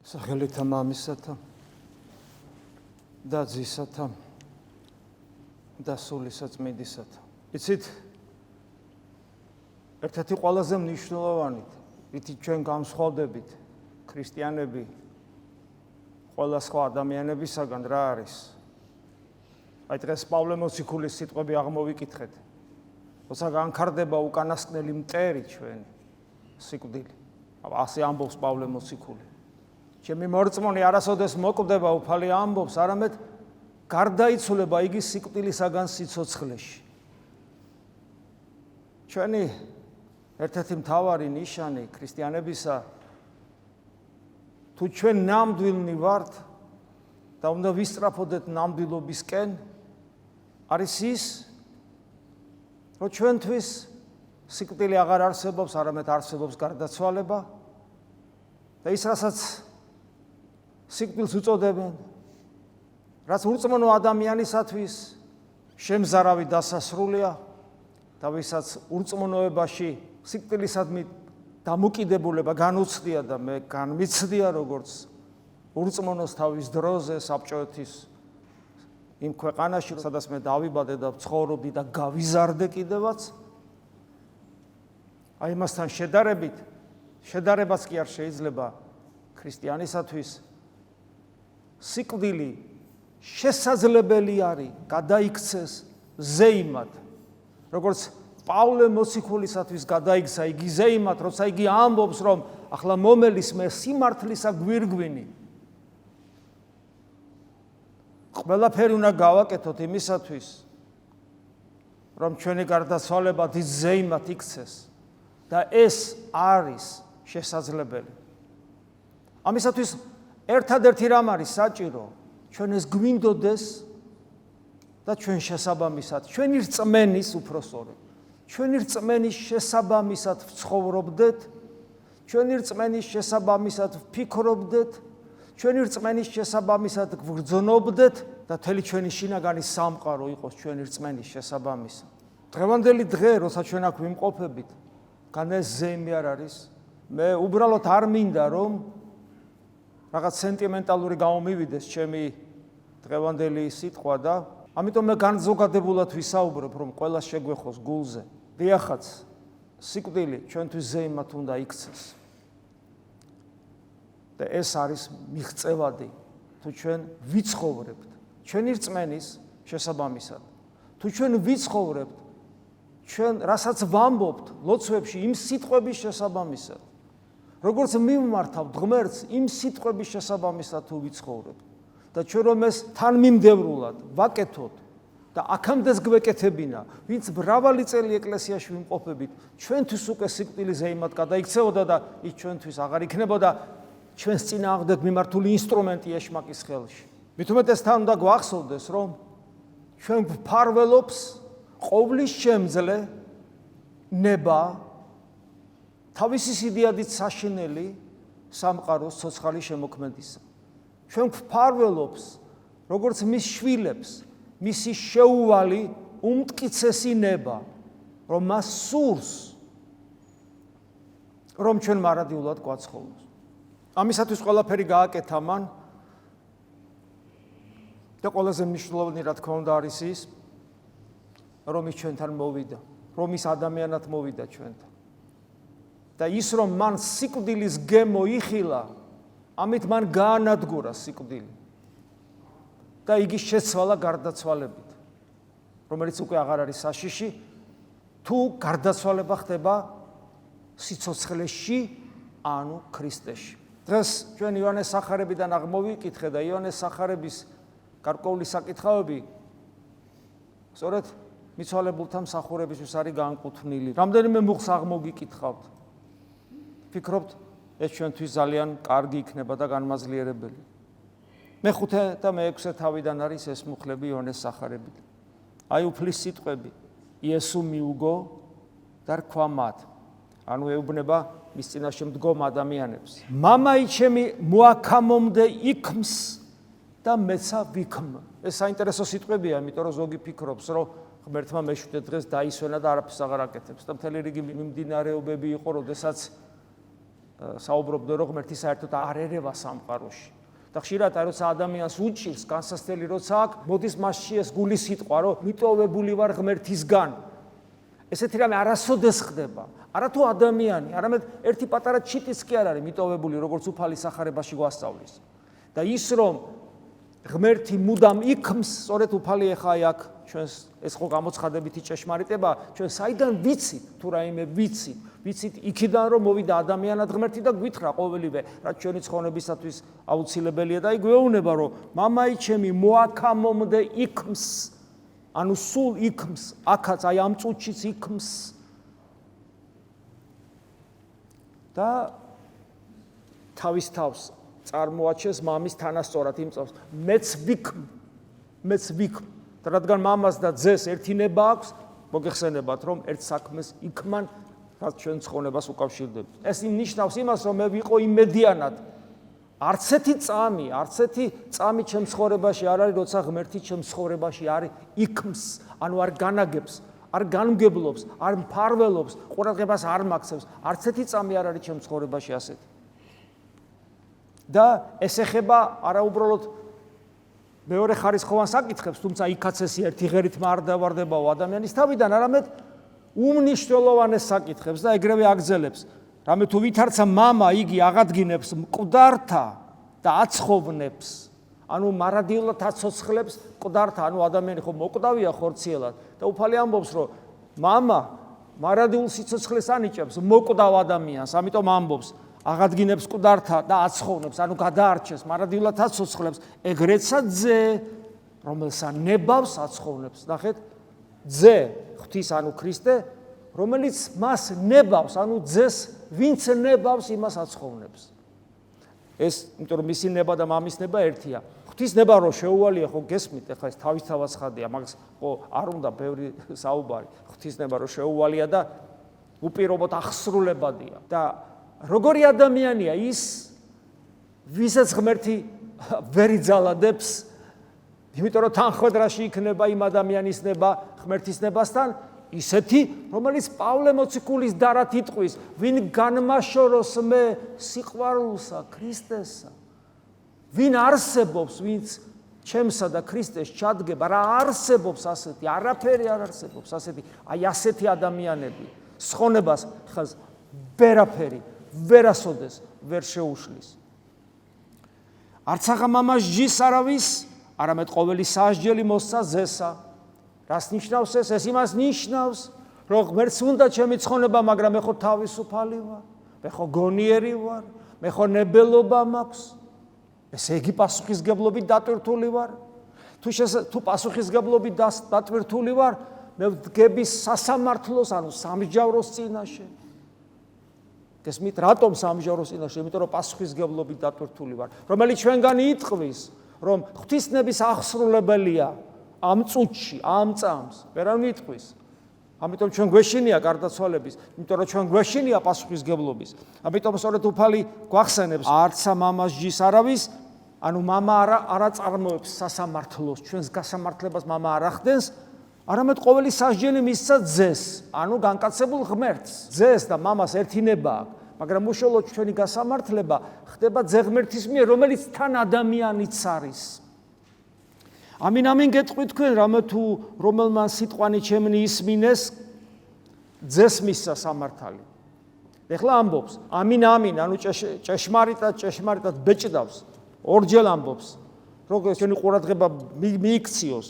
სახელითა მამისათა და ძისათა და სულისა წმინდისათა. იცით, ერთ-ერთი ყველაზე მნიშვნელოვანი, რითი ჩვენ გამსხვავდებით ქრისტიანები ყველა სხვა ადამიანებისაგან რა არის? აი დღეს პავლე მოციქულის სიტყვები აღმოვიკითხეთ. როცა განხარდება უკანასკნელი მტერი ჩვენი სიკვდილი. ასე ამბობს პავლე მოციქული. ჩემი მორწმუნე არასოდეს მოკვდება უფალი ამბობს, არამედ გარდაიცვლება იგი სიკვდილისაგან სიცოცხლეში. ჩვენი ერთ-ერთი მთავარი ნიშანი ქრისტიანებისა, თუ ჩვენ ნამდვილნი ვართ და უნდა ვისწრაფოდეთ ნამდვილობისკენ, არის ის, რომ ჩვენთვის სიკვდილი აღარ არსებობს, არამედ არსებობს გარდაცვალება და ის, რასაც სიკვდილს უწოდებენ, რაც ურწმუნო ადამიანისათვის შემზარავი დასასრულია და ვისაც ურწმუნოებაში სიკვდილისადმი დამოკიდებულება განუცდია და მე განმიცდია როგორც ურწმუნოს თავის დროზე საბჭოეთის იმ ქვეყანაში, სადაც მე დავიბადე და ვცხოვრობდი და გავიზარდე კიდევაც, აი მასთან შედარებაც კი არ შეიძლება ქრისტიანისათვის სიკვდილი შესაძლებელი არის გადაიქცეს ზეიმად, როგორც პავლე მოციქულისათვის გადაიქცა იგი ზეიმად, როცა იგი ამბობს, რომ ახლა მომელის მე სიმართლისა გვირგვინი. ყველაფერი უნდა გავაკეთოთ იმისათვის, რომ ჩვენი გარდაცვალება დიდ ზეიმად იქცეს და ეს არის შესაძლებელი. ამისათვის ერთადერთი რამ არის საჭირო, ჩვენ ეს გვინდოდეს და ჩვენ შესაბამისად, ჩვენი რწმენის უფროსწორად, ჩვენი რწმენის შესაბამისად ვცხოვრობდეთ, ჩვენი რწმენის შესაბამისად ვფიქრობდეთ, ჩვენი რწმენის შესაბამისად გვგრძნობდეთ და მთელი ჩვენი შინაგანი სამყარო იყოს ჩვენი რწმენის შესაბამისად. დღევანდელი დღე, როცა ჩვენ აქ ვიმყოფებით, განეს ზეიმი არ არის. მე უბრალოდ არ მინდა, რომ რაღაც სენტიმენტალური გამომივიდეს ჩემი დღევანდელი სიტყვა და ამიტომ მე განზოგადებულად ვისაუბრებ, რომ ყველას შეგვეხოს გულზე. დიახაც, სიკვდილი ჩვენთვის ზეიმად უნდა იქცეს. და ეს არის მიღწევადი, თუ ჩვენ ვიცხოვრებთ ჩვენი რწმენის შესაბამისად. თუ ჩვენ ვიცხოვრებთ ჩვენ რასაც ვამბობთ ლოცვებში იმ სიტყვების შესაბამისად, როგორც მივმართავთ ღმერთს იმ სიტყვების შესაბამისად თუ ვიცხოვრებთ და ჩვენ რომ ეს თანმიმდევრულად ვაკეთოთ და აქამდეც გვეკეთებინა, ვინც მრავალი წელი ეკლესიაში ვიმყოფებით, ჩვენთვის უკვე სიკვდილი ზეიმად გადაიქცეოდა და ის ჩვენთვის აღარ იქნებოდა ჩვენს წინააღმდეგ მიმართული ინსტრუმენტი ეშმაკის ხელში. მით უმეტეს თან უნდა გვახსოვდეს, რომ ჩვენ ვფარველობს ყოვლის შემძლე ნება თავისი სიდიადით საშინელი სამყაროს ცოცხალი შემოქმედისა. ჩვენ ვფარველობს როგორც მის შვილებს მისი შეუვალი უმტკიცესი ნება, რომ მას სურს, რომ ჩვენ მარადიულად გვაცხოვოს. ამისათვის ყველაფერი გააკეთა მან და ყველაზე მნიშვნელოვანი რა თქმა უნდა არის ის, რომ ის ჩვენთან მოვიდა, რომ ის ადამიანად მოვიდა ჩვენთან. და ის რომ მან სიკვდილის გემო იხილა, ამით მან გაანადგურა სიკვდილი. და იგი შეცვალა გარდაცვალებით, რომელიც უკვე აღარ არის საშიში, თუ გარდაცვალება ხდება სიცოცხლეში, ანუ ქრისტეში. დღეს ჩვენ იოანეს სახარებიდან აღმოვიკითხე და იოანეს სახარების გარკვეული საკითხავები სწორედ მიცვალებულთა მსახურებისთვის არის განკუთვნილი. რამდენიმე მუხს აღმოგიკითხავთ. ფიქრობთ, ეს ჩვენთვის ძალიან კარგი იქნება და განმაძლიერებელი. მეხუთე და მეექვსე თავიდან არის ეს მუხლები იოანეს სახარებიდან. აი უფლის სიტყვები, იესო მიუგო და რქვა მათ. ანუ ეუბნება მის წინაშე მდგომ ადამიანებს. მამაი ჩემი მოაქამომდე იქმს და მეცა ვიქმ. ეს საინტერესო სიტყვებია, იმიტომ რომ ზოგი ფიქრობს, რომ ღმერთმა მეშვიდე დღეს დაისვენა და არაფერს აღარ აკეთებს. და მთელი რიგი მიმდინარეობები იყო, როდესაც საუბრობდე, რომ ღმერთი საერთოდ არ ერევა სამყაროში. და ხშირად როცა ადამიანს უჭირს განსასწრელი როცა აქვს, მოდის მასში ეს გული სიტყვა, რომ მიტოვებული ვარ ღმერთისგან. ესეთი რამე არასოდეს ხდება. არათუ ადამიანი, არამედ ერთი პატარა ჩიტიც კი არ არის მიტოვებული, როგორც უფალი სახარებაში გვასწავლის. და ის რომ ღმერთი მუდამ იქმს, სწორედ უფალი ახლა აქ ჩვენს ეს ხო გამოცხადებითი ჭეშმარიტება, ჩვენ საიდან ვიცით, თუ რაიმე ვიცით იქიდან რომ მოვიდა ადამიანად ღმერთი და გვითხრა ყოველივე, რაც ჩვენი ცხოვრებისათვის აუცილებელია და იგვეუბნება, რომ მამაი ჩემი მოაქამომდე იქმს, ანუ სულ იქმს, აქაც აი ამ წუთშიც იქმს. და თავის თავს წარმოაჩენს მამის თანასწორად იმ წავს. მეც ვიქმ. და რადგან მამას და ძეს ერთინება აქვს, მოგეხსენებათ, რომ ერთ საქმეს იქმან, რაც ჩვენ ცხოვრებას უკავშირდება. ეს ნიშნავს იმას, რომ მე ვიყო იმედიანად. არც ერთი წამი ჩემს ცხოვრებაში არ არის, როცა ღმერთი ჩემს ცხოვრებაში არის, იქმს, ანუ არ განაგებს, არ განმგებლობს, არ მფარველობს, ყურადღებას არ მაქცევს. არც ერთი წამი არ არის ჩემს ცხოვრებაში ასეთი. და ეს ეხება არაუბრალოდ მეორე ხარისხოვან საკითხებს, თუმცა იქაც ეს ერთი ღერით არ დავარდებაო ადამიანის თავიდან, არამედ უმნიშვნელოვანეს საკითხებს და ეგრევე აგრძელებს. რამე თუ ვითარცა მამა, იგი აღადგინებს მკვდართა და აცხოვნებს, ანუ მარადიულად აცოცხლებს მკვდართა, ანუ ადამიანი ხო მოკვდავია ხორციელად და უფალი ამბობს, რომ მამა მარადილ სიცოცხლეს ანიჭებს მოკვდავ ადამიანს, ამიტომ ამბობს აღადგინებს მკვდართა და აცხოვნებს, ანუ გადაარჩეს, მარადილად აცოცხლებს, ეგრეცა ძე, რომელსა ნებავს აცხოვნებს. ნახეთ, ძე ღვთის, ანუ ქრისტე, რომელიც მას ნებავს, ანუ ძეს ვინც ნებავს, იმას აცხოვნებს. ეს, იმიტომ რომ მისი ნება და მამის ნება ერთია. ღვთის ნება რო შეუვალია, ხო გესმით, ეხლა ეს თავისთავად ხადია, მაგას ხო არ უნდა ბევრი საუბარი. ღვთის ნება რო შეუვალია და უპირობოდ აღსრულებადია. და როგორი ადამიანია ის, ვისაც ღმერთი ვერ იძალადებს, იმიტომ რომ თანხმედრაში იქნება იმ ადამიანის ნება ღმერთის ნებასთან, ისეთი, რომელიც პავლე მოციქულის დარად იტყვის, ვინ განმაშოროს მე სიყვარულსა ქრისტესა, ვინ არსებობს, ვინც ჩემსა და ქრისტეს ჩადგება, რა არსებობს ასეთი, არაფერი არ არსებობს ასეთი, აი ასეთი ადამიანები, სხონებას ხაზ ვერაფერი ვერასოდეს ვერ შეუშლის. არც აღამამას ჯის არავის, არამედ ყოველი სასჯელი მოსცა ზესა. რას ნიშნავს ეს? ეს იმას ნიშნავს, რომ ღმერთს უნდა ჩემი ცხონება, მაგრამ მე ხო თავისუფალი ვარ, მე ხო გონიერი ვარ, მე ხო ნებელობა მაქვს. ესე იგი პასუხისგებლობით დატვირთული ვარ. თუ პასუხისგებლობით დატვირთული ვარ, მე ვდგები სასამართლოს, ანუ სამსჯავროს წინაშე. გესმით, რატომ სამსჯავროს წინაშე? იმიტომ რომ პასუხისგებლობით დატვირთული ვარ, რომელიც ჩვენგან იტყვის, რომ ღვთისნების აღსრულებელია ამ წუთში, ამ წამს, ვერავინ იტყვის. ამიტომ ჩვენ გვეშინია გარდაცვალების, იმიტომ რომ ჩვენ გვეშინია პასუხისგებლობის. ამიტომ სწორედ უფალი გვახსენებს, არცა მამას ჯის არავის, ანუ მამა არ აწარმოებს სასამართლოს, ჩვენს გასამართლებას მამა არ ახდენს, არამედ ყოველი სასჯელი მისცა ძეს, ანუ განკაცებულ ღმერთს. ძეს და მამას ერთინება აქვს, მაგრამ უშუალოდ ჩვენი გასამართლება ხდება ძე ღმერთის მიერ, რომელიც თან ადამიანიც არის. ამინ გეტყვით თქვენ, რამე თუ რომელმან სიტყვანი ჩემნი ისმინეს, ძეს მისცა სამართალი. ეხლა ამბობს, ამინ, ანუ ჭეშმარიტად ბეჭდავს, ორჯერ ამბობს, როგორც ჩვენი ყურადღება მიიქციოს,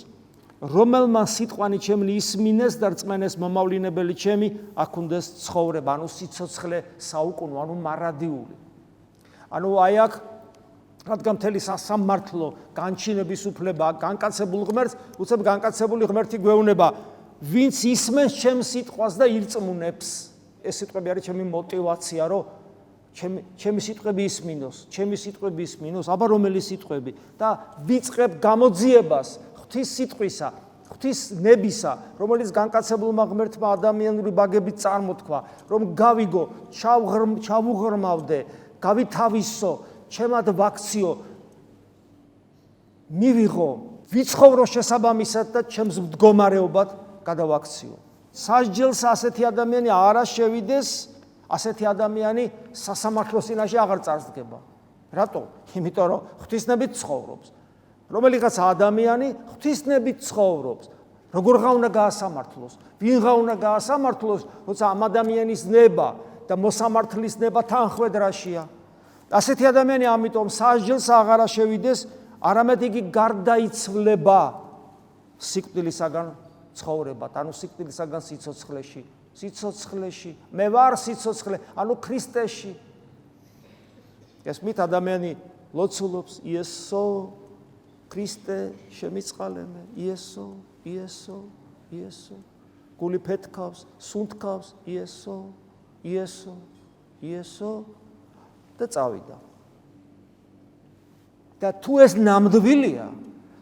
რომელმან სიტყვანი ჩემნი ისმინეს და რწმენეს მომავლინებელი ჩემი, აქ უნდეს ცხოვრება, ანუ სიცოცხლე საუკუნო, ანუ მარადიული. ანუ აი აქ რადგან მთელი სასამართლო განჩინების უფლება განკაცებულ ღმერთს, უცებ განკაცებული ღმერთი გვეუბნება, ვინც ისმენს ჩემს სიტყვას და ირწმუნებს. ეს სიტყვები არის ჩემი мотиваცია, რომ ჩემი სიტყვები ისმინოს, აბა რომელი სიტყვები და ვიწყებ გამოძიებას ღვთის სიტყვისა, ღვთის ნებისა, რომელიც განკაცებულმა ღმერთმა ადამიანური ბაგებით წარმოთქვა, რომ გავიგო, ჩავუღრმავდე, გავითავისო, ჩემად ვაქციო, მივიღო, ვიცხოვრო შესაბამისად და ჩემს მდგომარეობად გადავაქციო. სასჯელს ასეთი ადამიანი არა შევიდეს, ასეთი ადამიანი სასამართლოს წინაშე აღარ წარსდგება. რატო? იმიტომ რომ ღვთისნებით ცხოვრობს. რომელიღაც ადამიანი ღვთისნებით ცხოვრობს. როგორღა უნდა გაასამართლოს? ვინღა უნდა გაასამართლოს, როცა ამ ადამიანის ნება და მოსამართლის ნება თანხვედრაშია. ასეთი ადამიანი ამიტომ სასჯელს აღარა შევიდეს, არამედ იგი გარდაიცვლება სიკვდილისაგან ცხოვრებად, ანუ სიკვდილისაგან სიცოცხლეში. მე ვარ სიცოცხლე, ანუ ქრისტეში. ეს მით ადამიანი ლოცულობს იესო ქრისტე შემიწყალე მე, იესო. გული ფეთქავს, სუნთქავს, იესო და წავიდა. და თუ ეს ნამდვილია,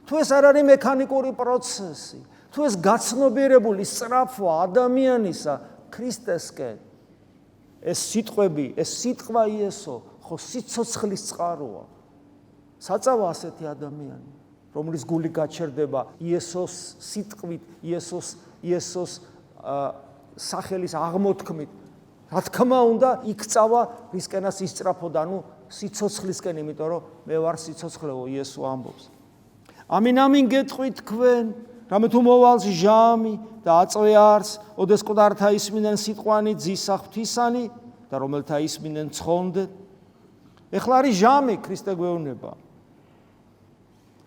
თუ ეს არ არის მექანიკური პროცესი, თუ ეს გაცნობიერებული სწრაფვა ადამიანისა ქრისტესკენ, ეს სიტყვები, ეს სიტყვა იესო, ხო სიცოცხლის წყაროა. საწავა ასეთი ადამიანი, რომლის გული გაჩერდება იესოს სიტყვით, იესოს სახელის აღმოთქმით. რა თქმა უნდა, იქცავა რისკენაც ისწრაფოდა, ანუ სიცოცხლისკენ, იმიტომ რომ მე ვარ სიცოცხლეო, იესო ამბობს. ამინ გეტყვით თქვენ, რამე თუ მოვალს ჟამი და აწვე არს, ოდეს მკვდართა ისმინენ სიტყვანი ძისა ღვთისანი და რომელთა ისმინენ ცხონდეთ. ეხლა არის ჟამი, ქრისტე გვეუბნება.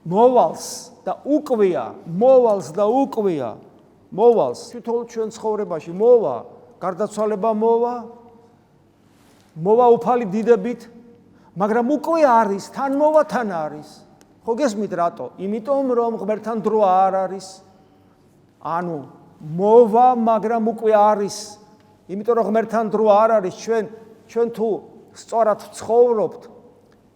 მოვალს და უკვია, მოვალს თვითონ ჩვენ ცხოვრებაში მოვა, გარდაცვალება მოვა უფალი დიდებით, მაგრამ უკვე არის, თან მოვა, თან არის. ხო გესმით რატო? იმიტომ რომ ღმერთთან დრო არ არის. ანუ მოვა, მაგრამ უკვე არის. იმიტომ რომ ღმერთთან დრო არ არის, ჩვენ თუ სწორად ცხოვრობთ,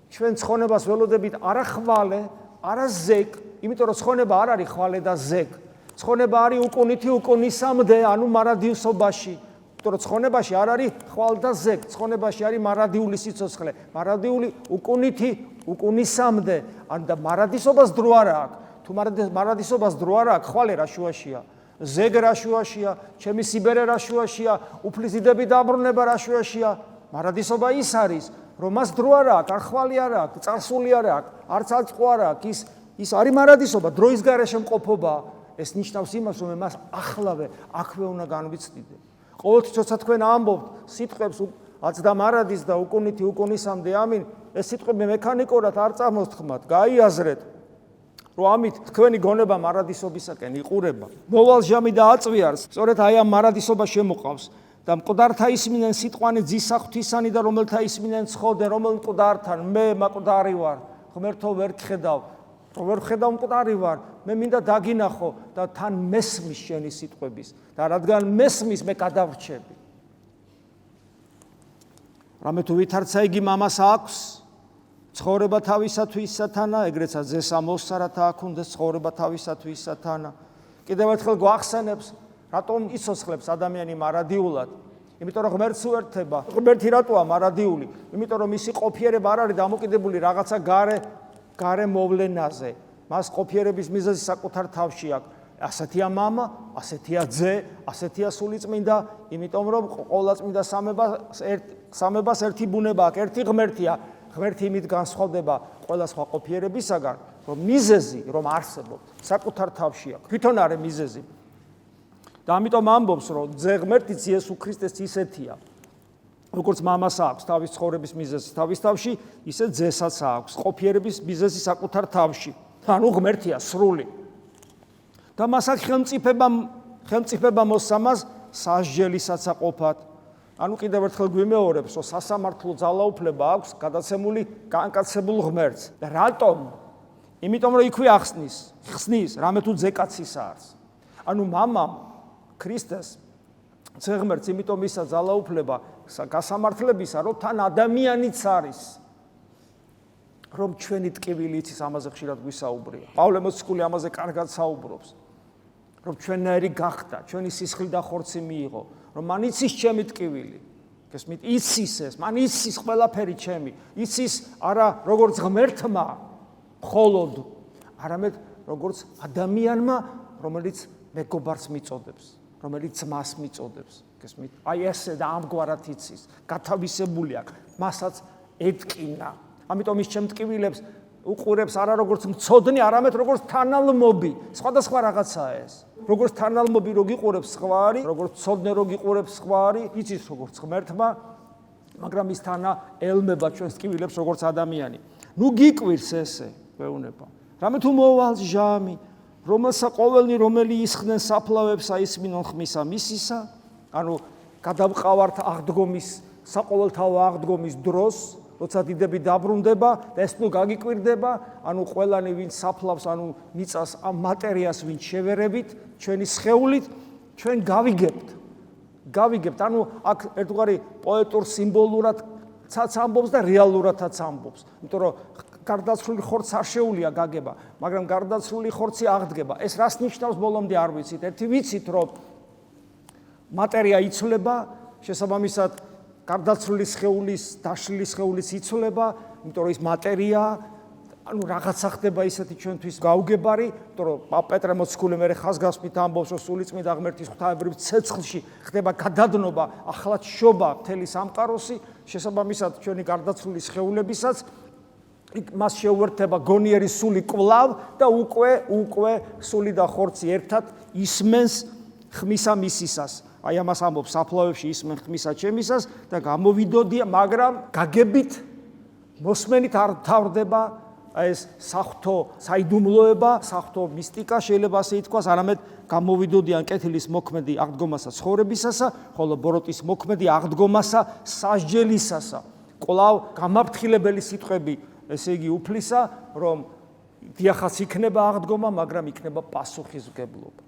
ჩვენ ცხონებას ველოდებით არა ხვალე, არა ზეგ, იმიტომ რომ ცხონება არ არის ხვალე და ზეგ. ცხონება არის უკუნითი უკუნისამდე, ანუ მარადიუსობაში. იმიტომ რომ ცხონებაში არ არის ხვალ და ზეგ, ცხონებაში არის მარადიული სიცოცხლე, მარადიული უკუნითი უკუნისამდე, ან და მარადისობას დრო არ აქვს. თუ მარადისობას დრო არ აქვს, ხვალე რა შუაშია, ზეგ რა შუაშია, ჩემი სიბერე რა შუაშია, უფლისიდები დაბრუნება რა შუაშია. მარადისობა ის არის, რომ მას დრო არ აქვს, არ ხვალი არ აქვს, წარსული არ აქვს, არც აწყვო არ აქვს, ის არის მარადისობა, დროის გარეშე მყოფობა. ეს ნიშნავს იმას, რომ მას ახლავე, აქვე უნდა განვიცდიდე. ყოველთვის როცა თქვენ ამბობთ სიტყვებს აცდა მარადის და უკუნითი უკუნისამდე ამინ, ეს სიტყვები მექანიკურად არ წარმოსთქმათ, გაიაზრეთ, რომ ამით თქვენი გონება მარადისობისაკენ იყურება. მოვალ ჟამი და აწვი არს, სწორედ აი ამ მარადისობა შემოყავს. და მკვდართა ისმინენ სიტყვანი ძისა ღვთისანი და რომელთა ისმინენ ცხოდე, რომელ მკვდართან მე მკვდარი ვარ, ღმერთო ვერ გხედავ, ვერ ხედავ მკვდარი ვარ, მე მინდა დაგინახო და თან მესმის შენი სიტყვების და რადგან მესმის მე გადავრჩები. რამე თუ ვითარცა იგი მამას აქვს ცხოვრება თავისათვის სათანა, ეგრეცა ძესა მოსარათა აქუნდეს ცხოვრება თავისათვის სათანა. კიდევ ერთხელ გვახსენებს, რატომ იცოცხლებს ადამიანი მარადიულად? იმიტომ რომ ღმერთს უერთდება. ღმერთი რატოა მარადიული? იმიტომ რომ მისი ყოფიერება არ არის დამოკიდებული რაღაცა გარე მოვლენაზე. მას ყოფიერების მიზეზი საკუთარ თავში აქვს. ასეთია მამა, ასეთია ძე, ასეთია სულიწმინდა, იმიტომ რომ ყოვლადწმინდა სამებას ერთი ბუნება აქვს, ერთი ღმერთია. ღმერთი იმით განსხვავდება ყველა სხვა ყოფიერებისაგან, რომ მიზეზი, რომ არსებობთ, საკუთარ თავში აქვს. თვითონ არის მიზეზი. და ამიტომ ამბობს, რომ ძე ღმერთიც იესო ქრისტეს ისეთია. როგორც მამას აქვს თავის ცხოვრების მიზეზი თავის თავში, ისე ძესაც აქვს ყოფიერების მიზეზი საკუთარ თავში. ანუ ღმერთია სრული. და მას აქვს ხელმწიფება მოსამას სასჯელისაც აყოფათ. ანუ კიდევ ერთხელ გვიმეორებს, რომ სასამართლო ძალაუფლება აქვს გადაცემული განკაცებულ ღმერთს. და რატომ? იმიტომ რომ იქვე ხსნის, რამე თუ ძეკაცის არის. ანუ მამამ ქრისტეს ძე ღმერთს, იმიტომ ისა ძალაუფლება გასამართლებისა, რომ თან ადამიანიც არის. რომ ჩვენი ტკივილი იცის, ამაზე ხშირად გვისაუბრია. პავლე მოციქული ამაზე კარგად საუბრობს. რომ ჩვენნაირი გახდა, ჩვენი სისხლი და ხორცი მიიღო, რომ მან იცის ჩემი ტკივილი. გესმით, იცის ეს, მან იცის ყველაფერი ჩემი. იცის არა როგორც ღმერთმა მხოლოდ, არამედ როგორც ადამიანმა, რომელიც მეგობარს მიწოდებს, რომელიც ძმას მიწოდებს. გესმით? აი ესე და ამგვარად იცის, გათავისებული აქვს, მასაც ეთკინა. ამიტომ ის ჩემ ტკივილებს უყურებს არა როგორც მცოდნე, არამედ როგორც თანალმობი. სხვადასხვა რაღაცაა ეს. როგორც თანალმობი რო გიყურებს სხვარი, როგორც მცოდნე რო გიყურებს სხვარი, იცის როგორც ღმერთმა, მაგრამ ის თანა ელმება ჩვენს ტკივილებს როგორც ადამიანი. ნუ გიკვირს ესე, გვეუბნება. რამე თუ მოვალს ჟამი, რომელსა ყოველნი რომელი ისხდნენ საფლავებსა ისმინონ ხმისა მისისა, ანუ გადავყავართ აღდგომის საყოველთაო აღდგომის დროს, როცა დიდები დაბრუნდება და ეს ნუ გაგიკვირდება, ანუ ყველანი ვინც საფლავს, ანუ მიწას ამ მატერიას ვინც შევერებით, ჩვენი სხეულით, ჩვენ გავიგებთ, ანუ აქ ერთგვარი პოეტურ სიმბოლურადაც ამბობს და რეალურადაც ამბობს, იმიტომ რომ გარდაცვლილი ხორცს არ შეუძლია გაგება, მაგრამ გარდაცვლილი ხორცი აღდგება. ეს რას ნიშნავს ბოლომდე არ ვიცით. ერთი ვიცით, რომ მატერია იცვლება, შესაბამისად გარდაცვლილი სხეულის, დაშლილი სხეულის იცვლება, იმიტომ რომ ის მატერია, ანუ რაღაცა ხდება ისეთი ჩვენთვის გაუგებარი, იმიტომ რომ პეტრე მოციქული მერე ხაზგასმით ამბობს, რომ სულიწმიდა ღმერთის ღვთაებრივ ცეცხლში ხდება გადადნობა, ახლად შობა მთელი სამყაროსი, შესაბამისად ჩვენი გარდაცვლილი სხეულებისაც მას შეუერთდება გონიერი სული კვლავ და უკვე სული და ხორცი ერთად ისმენს ხმისა მისისას. აი ამას ამბობს საფლავებში ისმენ ხმისა ჩემისას და გამოვიდოდია, მაგრამ გაგებით მოსმენით არ თავდება ეს საღვთო საიდუმლოება, საღვთო მისტიკა შეიძლება ასე ითქვას, არამედ გამოვიდოდიან კეთილის მოქმედი აღდგომასა ცხოვრებისასა, ხოლო ბოროტის მოქმედი აღდგომასა სასჯელისასა. კვლავ გამაფრთხილებელი სიტყვები, ესე იგი უფლისა, რომ დიახაც იქნება აღდგომა, მაგრამ იქნება პასუხისმგებლობა.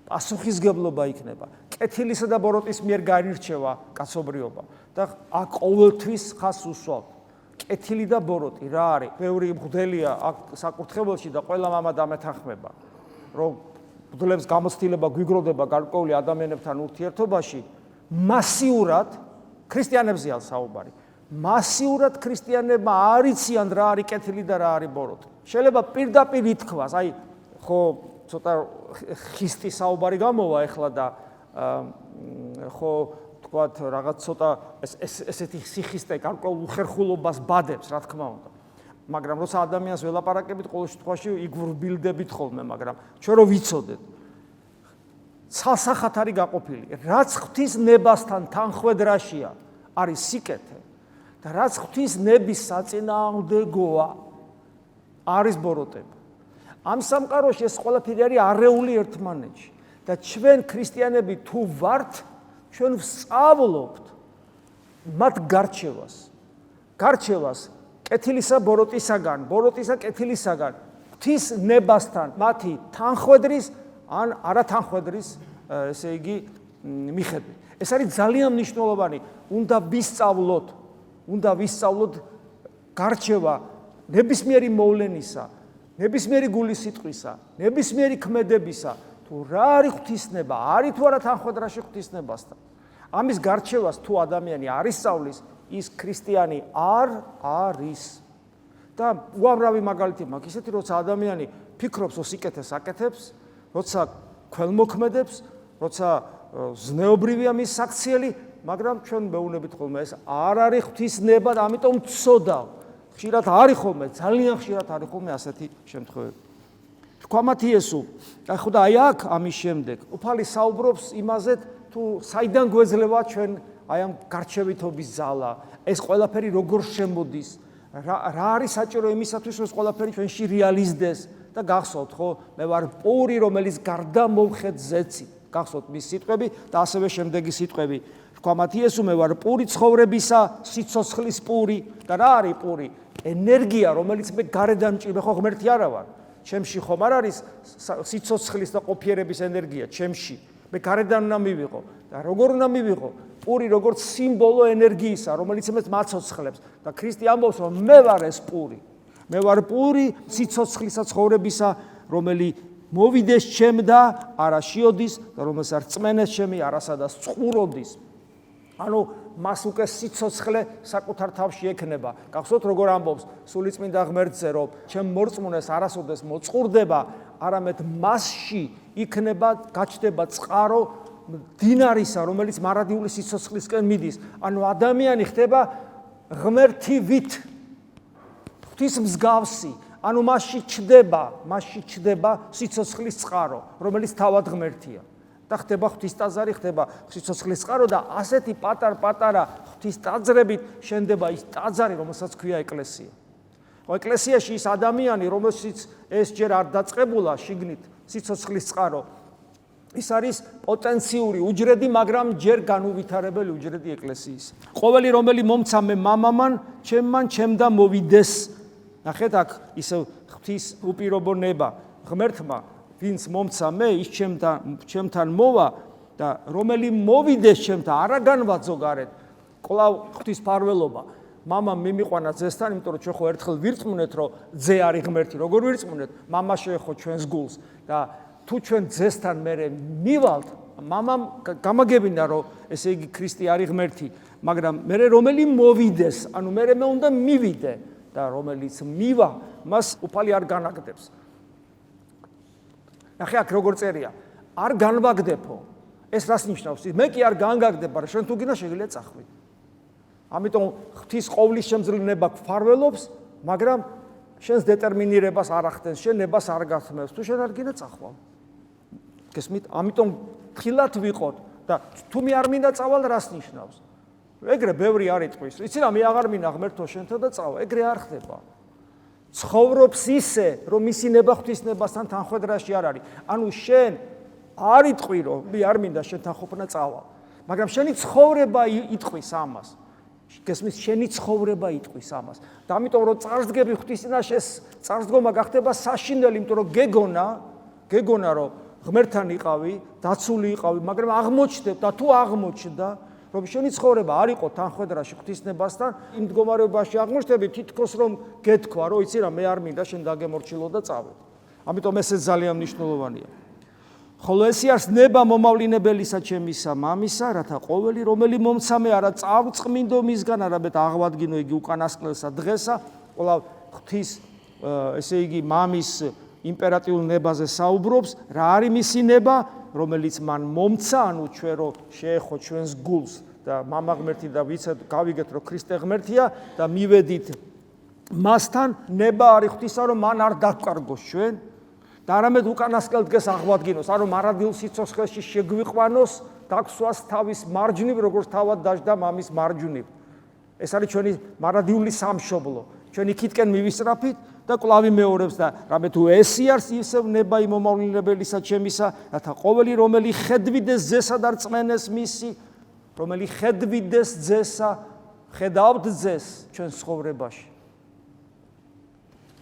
პასუხისმგებლობა იქნება. კეთილისა და ბოროტის მიერ განირჩევა კაცობრიობა და აქ ყოველთვის ხას უსვამთ. კეთილი და ბოროტი რა არის? ბევრი მღვდელია აქ საკურთხეველში და ყველა მამა დამეთანხმება, რომ მღვდლებს გამოცდილება გვიგროვდება გარკვეული ადამიანებთან ურთიერთობაში, მასიურად ქრისტიანებზეა საუბარი. მასიურად ქრისტიანებმა არ იციან რა არის კეთილი და რა არის ბოროტი. შეიძლება პირდაპირ ითქვას, აი ხო ცოტა ხისტი საუბარი გამოვა ეხლა და ხო თქვათ რაღაც ცოტა ესეთი სიხისტე გარკვეულ უხერხულობას ბადებს, რა თქმა უნდა. მაგრამ როცა ადამიანს ველაპარაკებით, ყოველ შემთხვევაში იგვრბილდებით ხოლმე, მაგრამ ჩვენ რო ვიცოდეთ ცალსახად არის გაყოფილი. რაც ღვთის ნებასთან თანხვედრაშია, არის სიკეთე და რაც ღვთის ნების საწინააღმდეგოა, არის ბოროტება. ამ სამყაროში ეს ყველაფერი არის არეული ერთმანეთში და ჩვენ ქრისტიანები თუ ვართ, ჩვენ ვსწავლობთ მათ გარჩევას კეთილისა ბოროტისაგან, ბოროტისა კეთილისაგან, ღვთის ნებასთან მათი თანხვედრის ან არათანხვედრის, ესე იგი, მიხედვით. ეს არის ძალიან მნიშვნელოვანი, უნდა ვისწავლოთ გარჩევა ნებისმიერი მოვლენისა, ნებისმიერი გულის სიტყვისა, ნებისმიერი ქმედებისა, თუ რა არის ღვთისნება, არის თუ არა თანხვედრაში ღვთისნებასთან. ამის გარჩევას თუ ადამიანი არ ისწავლის, ის ქრისტიანი არ არის. და უამრავი მაგალითი მაქვს ისეთი, როცა ადამიანი ფიქრობს, რომ სიკეთეს აკეთებს, როცა ქველმოქმედებს, როცა ზნეობრივია მის საქციელი, მაგრამ ჩვენ მეუბნებით ხოლმე ეს არ არის ღვთისნება და ამიტომ ვცოდავ. ხშირად არის ხოლმე, ძალიან ხშირად არის ხოლმე ასეთი შემთხვევები. თქვამათ იესო, ახლა აი აქ ამის შემდეგ უფალი საუბრობს იმაზე, თუ საიდან გვეძლევა ჩვენ აი ამ გარჩევითობის ძალა, ეს ყველაფერი როგორ შემოდის, რა არის საჭირო იმისათვის, რომ ეს ყველაფერი ჩვენში რეალიზდეს და გახსოვთ, ხო, მე ვარ პური, რომელიც გარდა მოვხეთ ზეცი. გახსოვთ მის სიტყვები და ასევე შემდეგი სიტყვები. თქვამათ იესო, მე ვარ პური ცხოვრებისა, სიცოცხლის პური და რა არის პური? ენერგია, რომელიც მე გარედან მჭირდება, ხო ღმერთი არა ვარ. ჩემში ხომ არ არის სიცოცხლის და ყოფიერების ენერგია, ჩემში. მე გარედან უნდა მივიღო და როგორ უნდა მივიღო? პური როგორც სიმბოლო ენერგიისა, რომელიც მე მაცოცხლებს და ქრისტე ამბობს, რომ მე ვარ ეს პური. მე ვარ პური სიცოცხლისა ცხოვრებისა, რომელიც მოვიდეს ჩემ და არა შეოდის და რომელსაც რწმენეს ჩემი არასადაც წყუროდის. ანუ მას უკვე სიცოცხლე საკუთარ თავში ექნება. გახსოვთ როგორ ამბობს სულიწმინდა ღმერთზე, რომ ჩემ მორწმუნეს არასოდეს მოწყურდება, არამედ მასში იქნება, გაჩნდება წყარო დინარისა, რომელიც მარადიული სიცოცხლისკენ მიდის. ანუ ადამიანი ხდება ღმერთივით, ღვთის მსგავსი. ანუ მასში ჩდება სიცოცხლის წყარო, რომელიც თავად ღმერთია. და ხდება ღვთის ტაძარი, ხდება სიცოცხლის წყარო და ასეთი პატარ-პატარა ღვთის ტაძრებით შენდება ის ტაძარი, რომელსაც ქვია ეკლესია. ეკლესიაში ის ადამიანი, რომელშიც ეს ჯერ არ დაწყებულა შიგნით სიცოცხლის წყარო, ის არის პოტენციური უჯრედი, მაგრამ ჯერ განუვითარებელი უჯრედი ეკლესიის. ყოველი რომელი მომცა მე მამამან, ჩემდა მოვიდეს. ნახეთ აქ ისევ ღვთის უპირობო ნება ღმერთმა, ვინც მომცა მე, ის ჩემთან მოვა და რომელი მოვიდეს ჩემთან, არა განვაძო გარეთ. კვლავ ღვთის ფარველობა. მამამ მიმიყვანა ძესთან, იმიტომ რომ ჩვენ ხო ერთხელ ვირწმუნეთ, რომ ძე არის ღმერთი. როგორ ვირწმუნეთ? მამა შეეხო ჩვენს გულს და თუ ჩვენ ძესთან მერე მივალთ, მამამ გამაგებინა, რომ ესე იგი ქრისტე არის ღმერთი, მაგრამ მერე რომელი მოვიდეს, ანუ მერე მე უნდა მივიდე და რომელიც მივა, მას უფალი არ განაგდებს. ნახე აქ როგორ წერია, არ განვაგდებო. ეს რას ნიშნავს? მე კი არ განგაგდებ, მაგრამ შენ თუ გინდა შეგიძლია წახვიდე. ამიტომ ღვთის ყოვლის შემძლენება გფარველობს, მაგრამ შენს დეტერმინირებას არ ახდენს, შენ ნებას არ გასმევს, თუ შენ არ გინდა წახვალ. გესმით? ამიტომ ხილად ვიყოთ და თუ მე არ მინდა წავალ, რას ნიშნავს? ეგრე ბევრი არ იტყვის. იცი რა, მე აღარ მინდა ღმერთო შენთან და წავა. ეგრე არ ხდება. ცხოვრობს ისე, რომ მისი ნება ღვთის ნებასთან თანხვედრაში არ არის. ანუ შენ არ იტყვი, რომ მე არ მინდა შენთან ყოფნა წავა, მაგრამ შენი ცხოვრება იტყვის ამას. გესმის, შენი ცხოვრება იტყვის ამას. და ამიტომ რომ წარსდგები ღვთის წინაშე, წარსდგომა გახდება საშინელი, იმიტომ რომ გეგონა რომ ღმერთთან იყავი, დაცული იყავი, მაგრამ აღმოჩნდება და თუ აღმოჩნდა, რომ შენი ცხოვრება არ იყო თანხვედრაში ღვთისნებასთან, იმ მდგომარეობაში აღმოჩნდები, თითქოს რომ გეთქვა, რომ იცი რა, მე არ მინდა შენ დაგემორჩილო და წავედ. ამიტომ ესეც ძალიან მნიშვნელოვანია. ხოლო ესე არის ნება მომავლინებელისა ჩემისა მამისა, რათა ყოველი რომელი მომცამე არა წავწყმინდო მისგან, არამედ აღვადგინო იგი უკანასკნელსა დღესა, ყოლავ ღვთის ესე იგი მამის იმპერატიულ ნებაზე საუბრობს, რა არის მისი ნება, რომელიც მან მომცა, ანუ ჩვენ რო შეეხო ჩვენს გულს და მამა ღმერთი და ვიცით, გავიგეთ, რომ ქრისტე ღმერთია და მივედით მასთან, ნება არის ღვთისა, რომ მან არ დაგკარგოს ჩვენ და არამედ უკანასკნელ დღეს აღვადგინოს, ანუ მარადილ სიცოცხლეში შეგვიყვანოს, დაგსვას თავის მარჯვნივ, როგორც თავად დაждდა მამის მარჯვნივ. ეს არის ჩვენი მარადიული სამშობლო. ჩვენ იქითკენ მივისწრაფით და კვლავ მეორებს და რამე თუ ესი არის ისევ ნება იმომავლინებელისა ჩემისა, რათა ყოველი რომელი ხედვიდეს ძესა და რწმენეს მისი, რომელი ხედვიდეს ძესა, ხედავთ ძეს ჩვენ ცხოვრებაში.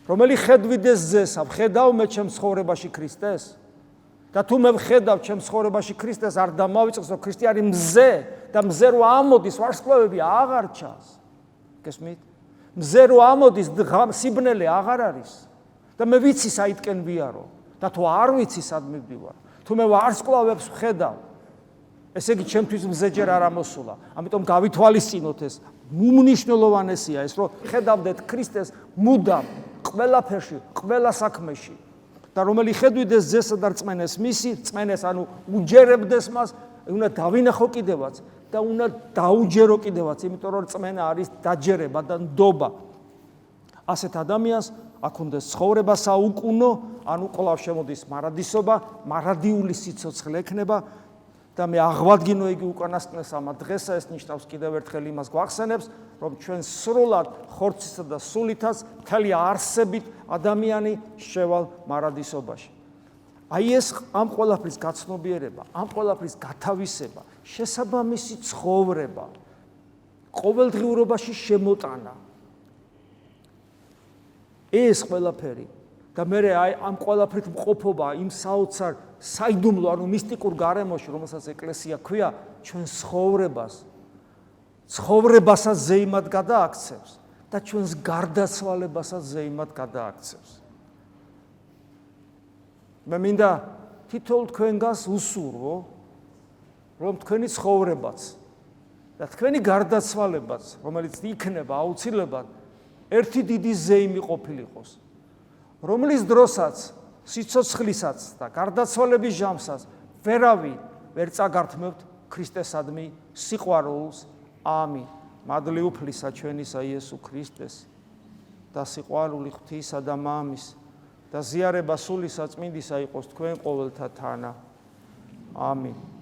რომელი ხედვიდეს ძესა, ხედავ მე ჩემ ცხოვრებაში ქრისტეს და თუ მე ვხედავ ჩემ ცხოვრებაში ქრისტეს, არ დამავიწყოს, რომ ქრისტე არის მზე და მზე რო ამოდის, ვარსკვლავები აღარ ჩანს. გესმით? მზე რო ამოდის, სიბნელე აღარ არის და მე ვიცი საითკენ ვიარო და თუ არ ვიცი სად მივდივარ, თუ მე ვარსკვლავებს ვხედავ, ესე იგი ჩემთვის მზე ჯერ არ ამოსულა. ამიტომ გავითვალისწინოთ ეს. უმნიშვნელოვანესია ეს, რომ ხედავდეთ ქრისტეს მუდამ ყველაფერში, ყველა საქმეში და რომელი ხედვიდეს ძესა და რწმენეს მისი, რწმენეს ანუ უჯერებდეს მას, უნდა დავინახო კიდევაც და უნდა დაუჯერო კიდევაც, იმიტომ რომ რწმენა არის დაჯერება და ნდობა. ასეთ ადამიანს აქ უნდა ცხოვრება საუკუნო, ანუ კვლავ შემოდის მარადისობა, მარადიული სიცოცხლე ექნება და მე აღვადგინო იგი უკანასკნელს ამ დღესა, ეს ნიშნავს კიდევ ერთხელ იმას გვახსენებს, რომ ჩვენ სრულად ხორცისა და სულითაც მთელი არსებით ადამიანი შევალ მარადისობაში. აი ეს ამ ყველაფრის გაცნობიერება, ამ ყველაფრის გათავისება, შესაბამისი ცხოვრება, ყოველდღიურობაში შემოტანა. ეს ყველაფერი და მე აი ამ ყველაფრით მყოფობა იმ საოცარ საიდუმლო, ანუ მისტიკურ გარემოში, რომელსაც ეკლესია ქვია, ჩვენ ცხოვრებასაც ზეიმად გადააქცევს და ჩვენს გარდაცვალებასაც ზეიმად გადააქცევს. მე მინდა თითოეულ თქვენგანს უსურვო, რომ თქვენი ცხოვრებაც და თქვენი გარდაცვალებაც, რომელიც იქნება აუცილებლად ერთი დიდი ზეიმი ყოფილიყოს, რომლის დროსაც, სიცოცხლისას და გარდაცვალების ჟამსაც ვერავი ვერ წაგართმევთ ქრისტესადმი სიყვარულს. ამინ. მადლი უფლისა ჩვენისა იესო ქრისტეს და სიყვარული ღვთისა და მამის და ზიარება სული საწმინდისა იყოს თქვენ ყოველთა თანა. ამინ.